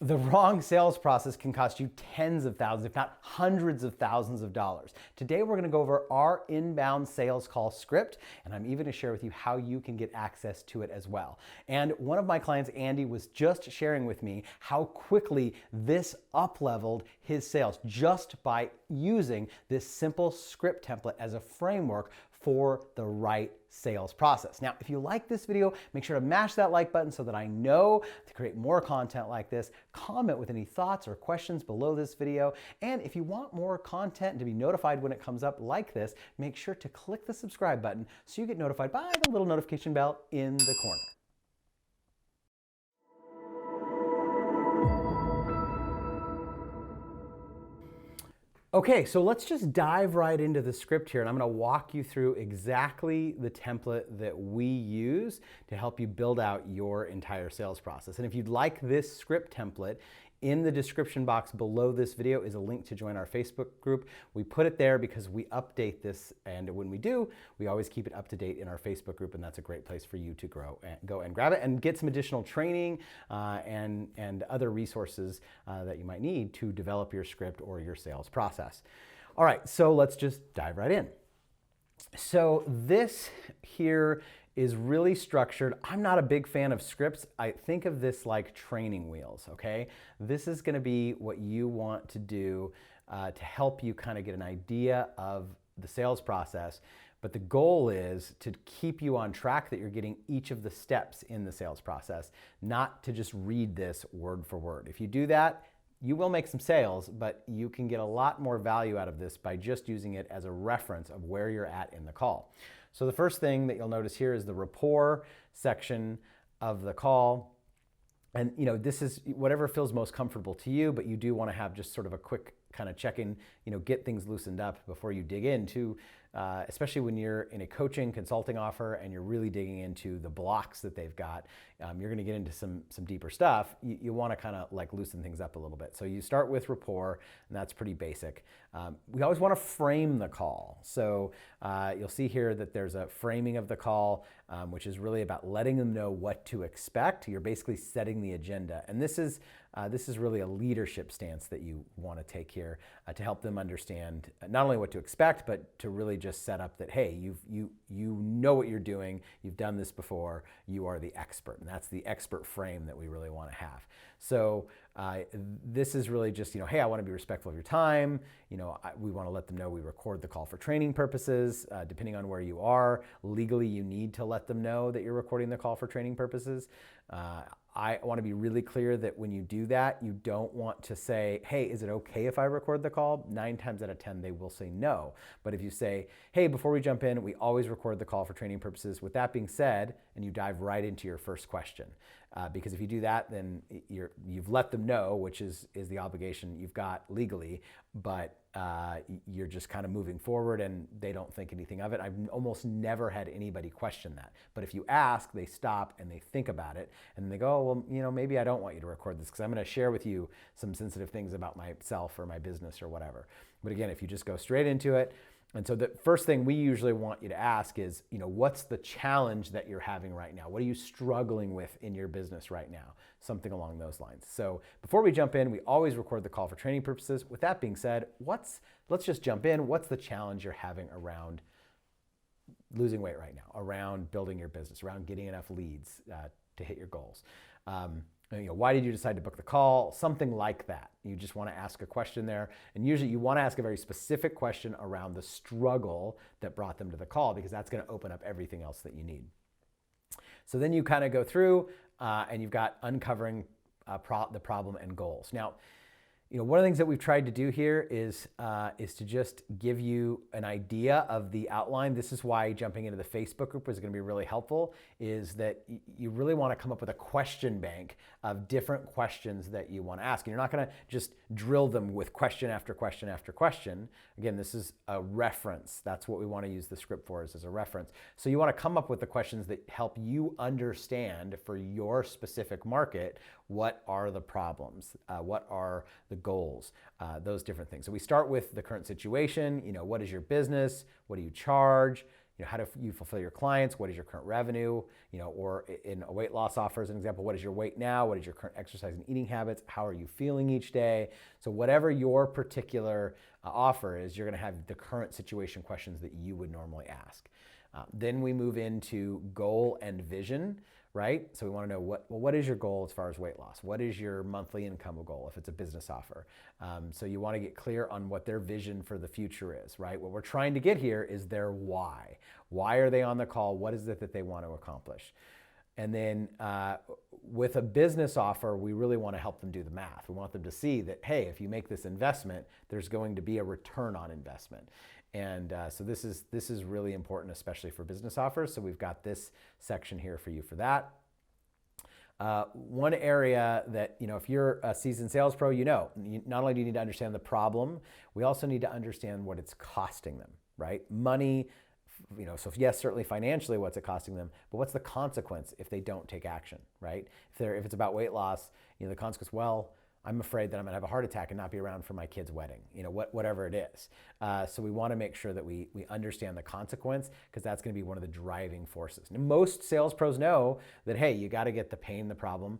The wrong sales process can cost you tens of thousands, if not hundreds of thousands of dollars. Today, we're gonna go over our inbound sales call script, and I'm even gonna share with you how you can get access to it as well. And one of my clients, Andy, was just sharing with me how quickly this up-leveled his sales just by using this simple script template as a framework for the right sales process. Now, if you like this video, make sure to mash that like button so that I know to create more content like this. Comment with any thoughts or questions below this video. And if you want more content and to be notified when it comes up like this, make sure to click the subscribe button so you get notified by the little notification bell in the corner. Okay, so let's just dive right into the script here, and I'm gonna walk you through exactly the template that we use to help you build out your entire sales process. And if you'd like this script template, in the description box below this video is a link to join our Facebook group. We put it there because we update this, and when we do, we always keep it up to date in our Facebook group, and that's a great place for you to go and grab it and get some additional training and other resources that you might need to develop your script or your sales process. All right, so let's just dive right in. So this here is really structured. I'm not a big fan of scripts. I think of this like training wheels, okay? This is gonna be what you want to do to help you kind of get an idea of the sales process. But the goal is to keep you on track that you're getting each of the steps in the sales process, not to just read this word for word. If you do that, you will make some sales, but you can get a lot more value out of this by just using it as a reference of where you're at in the call. So the first thing that you'll notice here is the rapport section of the call. And this is whatever feels most comfortable to you, but you do want to have just sort of a quick kind of check-in, get things loosened up before you dig into, especially when you're in a coaching consulting offer and you're really digging into the blocks that they've got. You're going to get into some deeper stuff. You want to kind of like loosen things up a little bit. So you start with rapport, and that's pretty basic. We always want to frame the call. So you'll see here that there's a framing of the call, which is really about letting them know what to expect. You're basically setting the agenda. And this is really a leadership stance that you want to take here to help them understand not only what to expect, but to really just set up that, hey, you know what you're doing, you've done this before, you are the expert. And that's the expert frame that we really want to have. So this is really just, hey, I want to be respectful of your time. We want to let them know we record the call for training purposes. Depending on where you are, legally you need to let them know that you're recording the call for training purposes. I want to be really clear that when you do that, you don't want to say, hey, is it okay if I record the call? 9 times out of 10, they will say no. But if you say, hey, before we jump in, we always record the call for training purposes. With that being said, and you dive right into your first question. Because if you do that, then you've let them know, which is the obligation you've got legally, but you're just kind of moving forward and they don't think anything of it. I've almost never had anybody question that. But if you ask, they stop and they think about it and they go, oh, well, maybe I don't want you to record this because I'm going to share with you some sensitive things about myself or my business or whatever. But again, if you just go straight into it. And so the first thing we usually want you to ask is, what's the challenge that you're having right now? What are you struggling with in your business right now? Something along those lines. So before we jump in, we always record the call for training purposes. With that being said, let's just jump in. What's the challenge you're having around losing weight right now, around building your business, around getting enough leads to hit your goals? Why did you decide to book the call? Something like that. You just want to ask a question there. And usually you want to ask a very specific question around the struggle that brought them to the call, because that's going to open up everything else that you need. So then you kind of go through and you've got uncovering the problem and goals. Now, one of the things that we've tried to do here is to just give you an idea of the outline. This is why jumping into the Facebook group is going to be really helpful, is that you really want to come up with a question bank of different questions that you want to ask. And you're not going to just drill them with question after question after question. Again, this is a reference. That's what we want to use the script for, is as a reference. So you want to come up with the questions that help you understand for your specific market, what are the problems? What are the goals? Those different things. So we start with the current situation. What is your business? What do you charge? how do you fulfill your clients? What is your current revenue? Or in a weight loss offer, as an example, what is your weight now? What is your current exercise and eating habits? How are you feeling each day? So whatever your particular offer is, you're going to have the current situation questions that you would normally ask. Then we move into goal and vision, right? So we want to know what is your goal as far as weight loss? What is your monthly income goal if it's a business offer? So you want to get clear on what their vision for the future is, right? What we're trying to get here is their why. Why are they on the call? What is it that they want to accomplish? And then with a business offer, we really want to help them do the math. We want them to see that, hey, if you make this investment, there's going to be a return on investment. And so this is really important, especially for business offers. So we've got this section here for you for that. One area that, if you're a seasoned sales pro, not only do you need to understand the problem, we also need to understand what it's costing them, right? Money, so yes, certainly financially, what's it costing them, but what's the consequence if they don't take action, right? If it's about weight loss, the consequence, well, I'm afraid that I'm gonna have a heart attack and not be around for my kid's wedding, whatever it is. So we wanna make sure that we understand the consequence, because that's gonna be one of the driving forces. And most sales pros know that, hey, you gotta get the pain, the problem,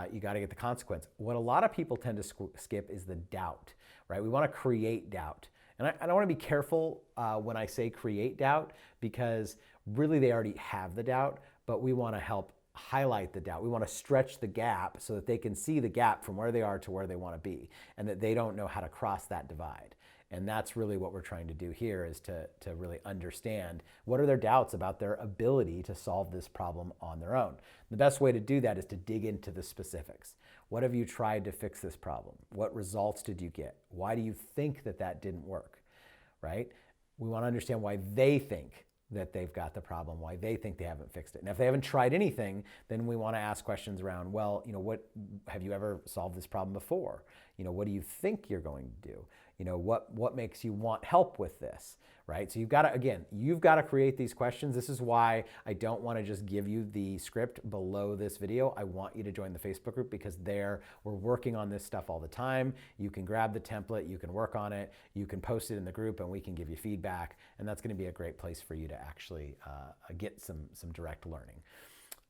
you gotta get the consequence. What a lot of people tend to skip is the doubt, right? We wanna create doubt. And I wanna be careful when I say create doubt, because really they already have the doubt, but we wanna help highlight the doubt. We want to stretch the gap so that they can see the gap from where they are to where they want to be, and that they don't know how to cross that divide. And that's really what we're trying to do here, is to really understand what are their doubts about their ability to solve this problem on their own. The best way to do that is to dig into the specifics. What have you tried to fix this problem? What results did you get? Why do you think that didn't work, right? We want to understand why they think that they've got the problem, why they think they haven't fixed it. And if they haven't tried anything, then we want to ask questions around, well, what have you ever solved this problem before? What do you think you're going to do? What makes you want help with this, right? So you've got to create these questions. This is why I don't want to just give you the script below this video. I want you to join the Facebook group, because there we're working on this stuff all the time. You can grab the template, you can work on it, you can post it in the group, and we can give you feedback. And that's going to be a great place for you to actually get some direct learning.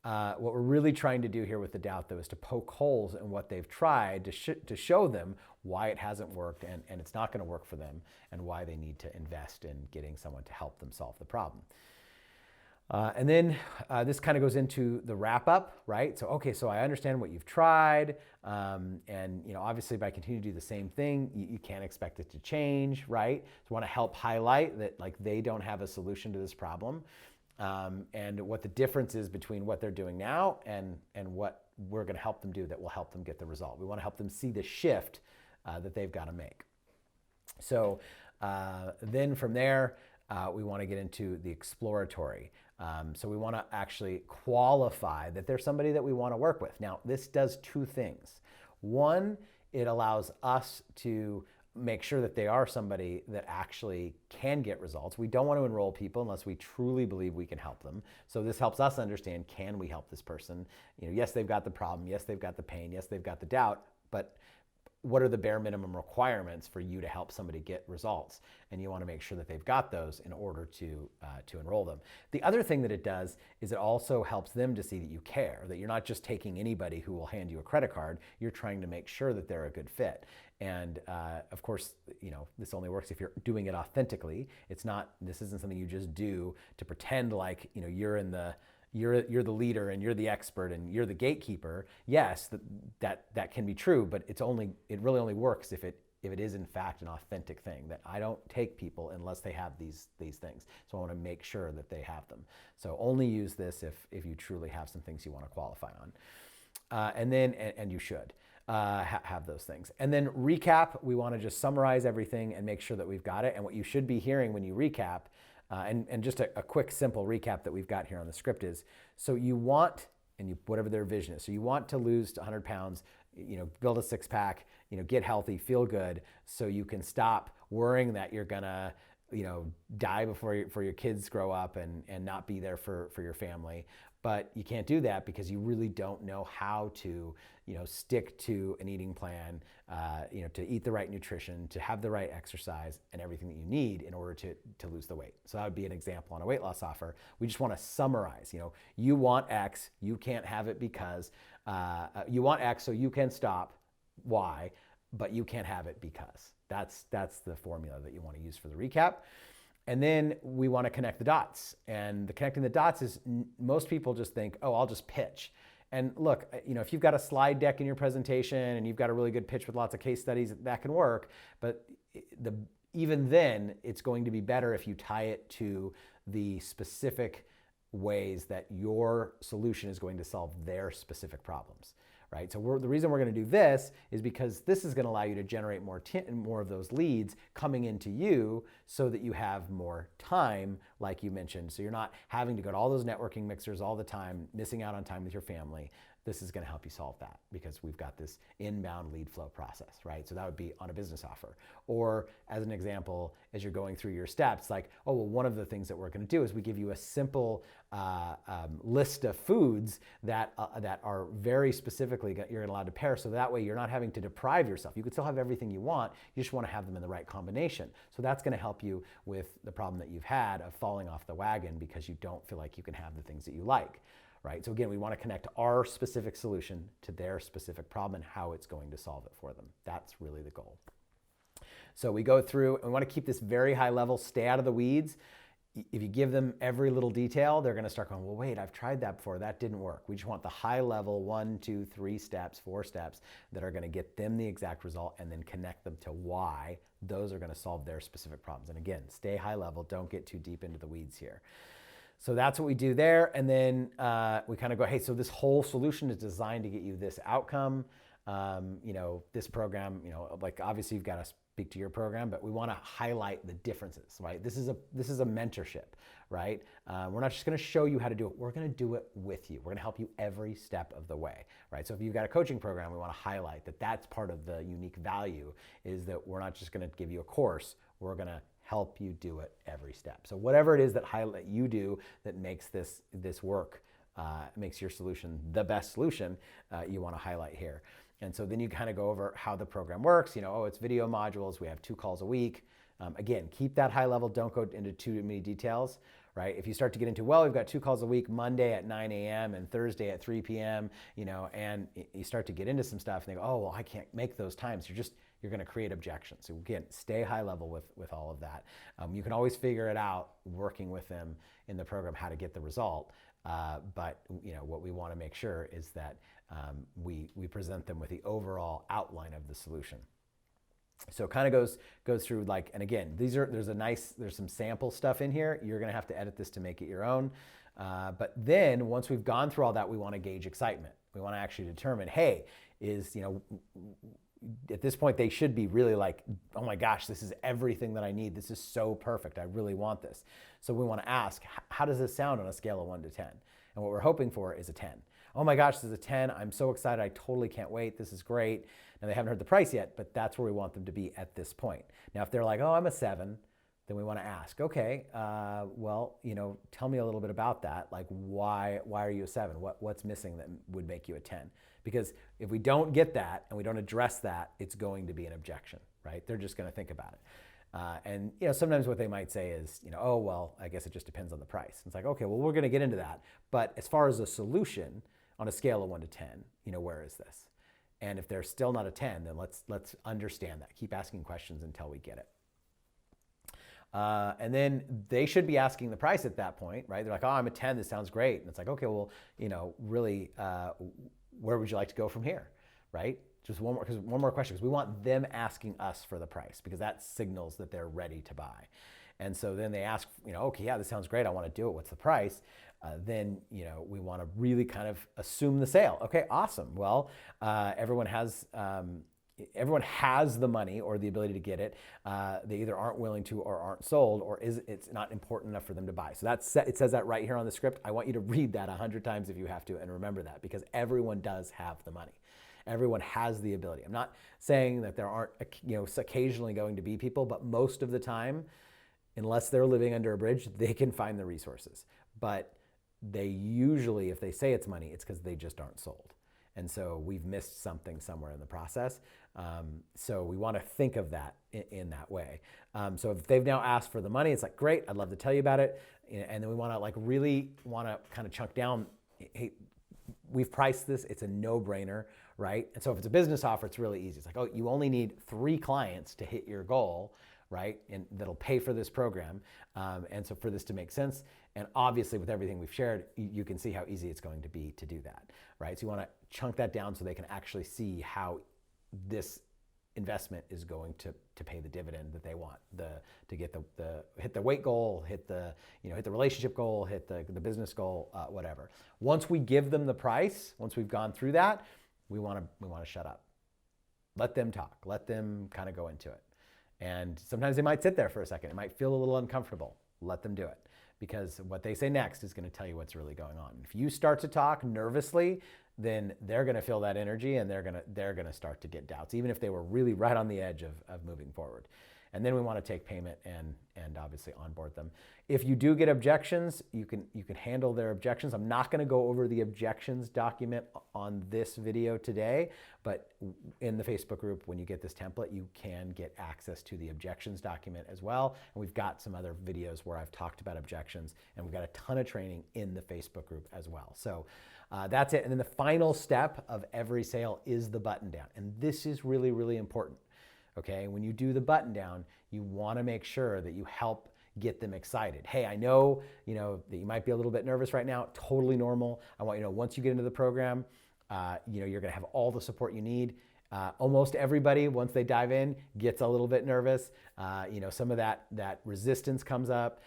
What we're really trying to do here with the doubt, though, is to poke holes in what they've tried to show them why it hasn't worked and it's not going to work for them, and why they need to invest in getting someone to help them solve the problem. And then this kind of goes into the wrap up, right? So, okay, so I understand what you've tried. And obviously by continuing to do the same thing, you can't expect it to change, right? So I want to help highlight that, like, they don't have a solution to this problem. And what the difference is between what they're doing now and what we're going to help them do that will help them get the result. We want to help them see the shift that they've got to make. So then from there, we want to get into the exploratory. So we want to actually qualify that they're somebody that we want to work with. Now, this does two things. One, it allows us to make sure that they are somebody that actually can get results. We don't want to enroll people unless we truly believe we can help them. So this helps us understand, can we help this person? Yes, they've got the problem. Yes, they've got the pain. Yes, they've got the doubt, but what are the bare minimum requirements for you to help somebody get results? And you want to make sure that they've got those in order to enroll them. The other thing that it does is it also helps them to see that you care, that you're not just taking anybody who will hand you a credit card. You're trying to make sure that they're a good fit. And of course, this only works if you're doing it authentically. This isn't something you just do to pretend like, you're the leader and you're the expert and you're the gatekeeper. Yes, that can be true, but it really only works if it is in fact an authentic thing, that I don't take people unless they have these things. So I want to make sure that they have them. So only use this if you truly have some things you want to qualify on. And you should have those things. And then recap, we want to just summarize everything and make sure that we've got it. And what you should be hearing when you recap, and just a quick, simple recap that we've got here on the script is, so you want, whatever their vision is, so you want to lose 100 pounds, build a six-pack, get healthy, feel good, so you can stop worrying that you're gonna, die before your kids grow up and not be there for your family. But you can't do that because you really don't know how to, stick to an eating plan, to eat the right nutrition, to have the right exercise and everything that you need in order to lose the weight. So that would be an example on a weight loss offer. We just want to summarize, you want X, you can't have it because, you want X so you can stop Y, but you can't have it because. That's the formula that you want to use for the recap. And then we want to connect the dots. And the connecting the dots is, most people just think, oh, I'll just pitch. And look, if you've got a slide deck in your presentation and you've got a really good pitch with lots of case studies, that can work. But even then, it's going to be better if you tie it to the specific ways that your solution is going to solve their specific problems. Right? So the reason we're going to do this is because this is going to allow you to generate more of those leads coming into you so that you have more time, like you mentioned. So you're not having to go to all those networking mixers all the time, missing out on time with your family. This is going to help you solve that because we've got this inbound lead flow process, right? So that would be on a business offer. Or as an example, as you're going through your steps, like, oh, well, one of the things that we're going to do is we give you a simple list of foods that are very specifically you're allowed to pair. So that way you're not having to deprive yourself. You could still have everything you want. You just want to have them in the right combination. So that's going to help you with the problem that you've had of falling off the wagon because you don't feel like you can have the things that you like. Right? So again, we want to connect our specific solution to their specific problem and how it's going to solve it for them. That's really the goal. So we go through and we want to keep this very high level, stay out of the weeds. If you give them every little detail, they're going to start going, well, wait, I've tried that before. That didn't work. We just want the high level 1, 2, 3 steps, 4 steps that are going to get them the exact result and then connect them to why those are going to solve their specific problems. And again, stay high level. Don't get too deep into the weeds here. So that's what we do there. And then we kind of go, hey, so this whole solution is designed to get you this outcome. This program, like obviously you've got to speak to your program, but we want to highlight the differences, right? This is a mentorship, right? We're not just going to show you how to do it. We're going to do it with you. We're going to help you every step of the way, right? So if you've got a coaching program, we want to highlight that that's part of the unique value is that we're not just going to give you a course. We're going to help you do it every step. So whatever it is that you do that makes this work, makes your solution the best solution, you want to highlight here. And so then you kind of go over how the program works. It's video modules. We have 2 calls a week. Again, keep that high level. Don't go into too many details, right? If you start to get into, well, we've got 2 calls a week, Monday at 9 a.m. and Thursday at 3 p.m., and you start to get into some stuff and they go, oh, well, I can't make those times. You're going to create objections. So again, stay high level with all of that. You can always figure it out working with them in the program how to get the result. But what we want to make sure is that we present them with the overall outline of the solution. So it kind of goes through and again, there's some sample stuff in here. You're going to have to edit this to make it your own. But then once we've gone through all that, we want to gauge excitement. We want to actually determine, hey, at this point, they should be really like, oh my gosh, this is everything that I need. This is so perfect. I really want this. So we want to ask, how does this sound on a scale of 1 to 10? And what we're hoping for is a 10. Oh my gosh, this is a 10. I'm so excited. I totally can't wait. This is great. Now, they haven't heard the price yet, but that's where we want them to be at this point. Now, if they're like, oh, I'm a 7, then we want to ask, okay, well, tell me a little bit about that. Like, why are you a 7? What's missing that would make you a 10? Because if we don't get that and we don't address that, it's going to be an objection, right? They're just going to think about it. And sometimes what they might say is, oh, well, I guess it just depends on the price. It's like, okay, well, we're going to get into that. But as far as a solution on a scale of 1 to 10, where is this? And if they're still not a 10, then let's understand that. Keep asking questions until we get it. And then they should be asking the price at that point, right? They're like, oh, I'm a 10. This sounds great. And it's like, okay, well, really, where would you like to go from here, right? Just one more question, because we want them asking us for the price because that signals that they're ready to buy. And so then they ask, okay, yeah, this sounds great. I want to do it. What's the price? Then, we want to really kind of assume the sale. Okay, awesome. Well, everyone has the money or the ability to get it. They either aren't willing to or aren't sold, or it's not important enough for them to buy. So it says that right here on the script. I want you to read that 100 times if you have to, and remember that, because everyone does have the money. Everyone has the ability. I'm not saying that there aren't, occasionally going to be people, but most of the time, unless they're living under a bridge, they can find the resources. But they usually, if they say it's money, it's because they just aren't sold. And so we've missed something somewhere in the process. So we want to think of that in that way. So if they've now asked for the money, it's like, great, I'd love to tell you about it. And then we want to really kind of chunk down, hey, we've priced this, it's a no-brainer, right? And so if it's a business offer, it's really easy. It's like, oh, you only need 3 clients to hit your goal, right? And that'll pay for this program. And so for this to make sense, and obviously with everything we've shared, you can see how easy it's going to be to do that, right? So you want to chunk that down so they can actually see how this investment is going to pay the dividend that they want, to get hit the weight goal, hit the relationship goal, hit the business goal, whatever. Once we give them the price, once we've gone through that, we want to shut up. Let them talk. Let them kind of go into it. And sometimes they might sit there for a second. It might feel a little uncomfortable. Let them do it, because what they say next is going to tell you what's really going on. If you start to talk nervously, then they're going to feel that energy, and they're going to start to get doubts, even if they were really right on the edge of moving forward. And then we want to take payment and obviously onboard them. If you do get objections, you can handle their objections. I'm not going to go over the objections document on this video today, but in the Facebook group, when you get this template, you can get access to the objections document as well. And we've got some other videos where I've talked about objections, and we've got a ton of training in the Facebook group as well. So that's it. And then the final step of every sale is the button down. And this is really, really important. Okay, when you do the button down, you want to make sure that you help get them excited. Hey, I know, that you might be a little bit nervous right now. Totally normal. I want you to know, once you get into the program, you're going to have all the support you need. Almost everybody, once they dive in, gets a little bit nervous. Some of that resistance comes up.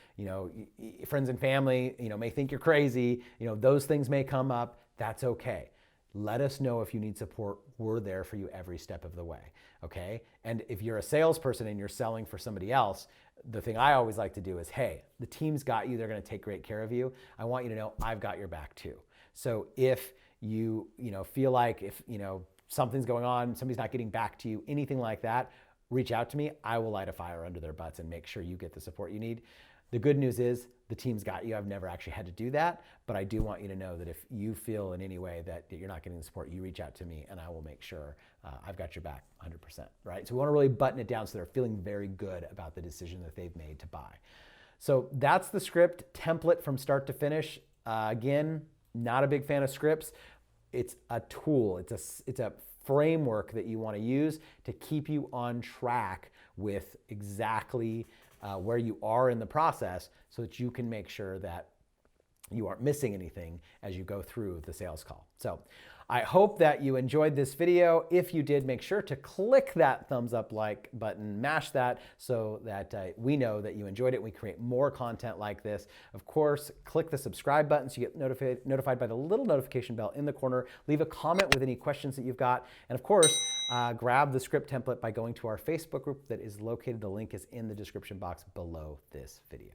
Friends and family, may think you're crazy. Those things may come up. That's okay. Let us know if you need support. We're there for you every step of the way, okay? And if you're a salesperson and you're selling for somebody else, the thing I always like to do is, hey, the team's got you. They're going to take great care of you. I want you to know I've got your back too. So if you feel like if something's going on, somebody's not getting back to you, anything like that, reach out to me. I will light a fire under their butts and make sure you get the support you need. The good news is the team's got you. I've never actually had to do that, but I do want you to know that if you feel in any way that you're not getting the support, you reach out to me and I will make sure I've got your back 100%, right? So we want to really button it down so they're feeling very good about the decision that they've made to buy. So that's the script template from start to finish. Again, not a big fan of scripts. It's a tool. It's a framework that you want to use to keep you on track with exactly where you are in the process, so that you can make sure that you aren't missing anything as you go through the sales call. So I hope that you enjoyed this video. If you did, make sure to click that thumbs up like button, mash that so that we know that you enjoyed it. We create more content like this. Of course, click the subscribe button so you get notified by the little notification bell in the corner. Leave a comment with any questions that you've got. And of course, grab the script template by going to our Facebook group that is located. The link is in the description box below this video.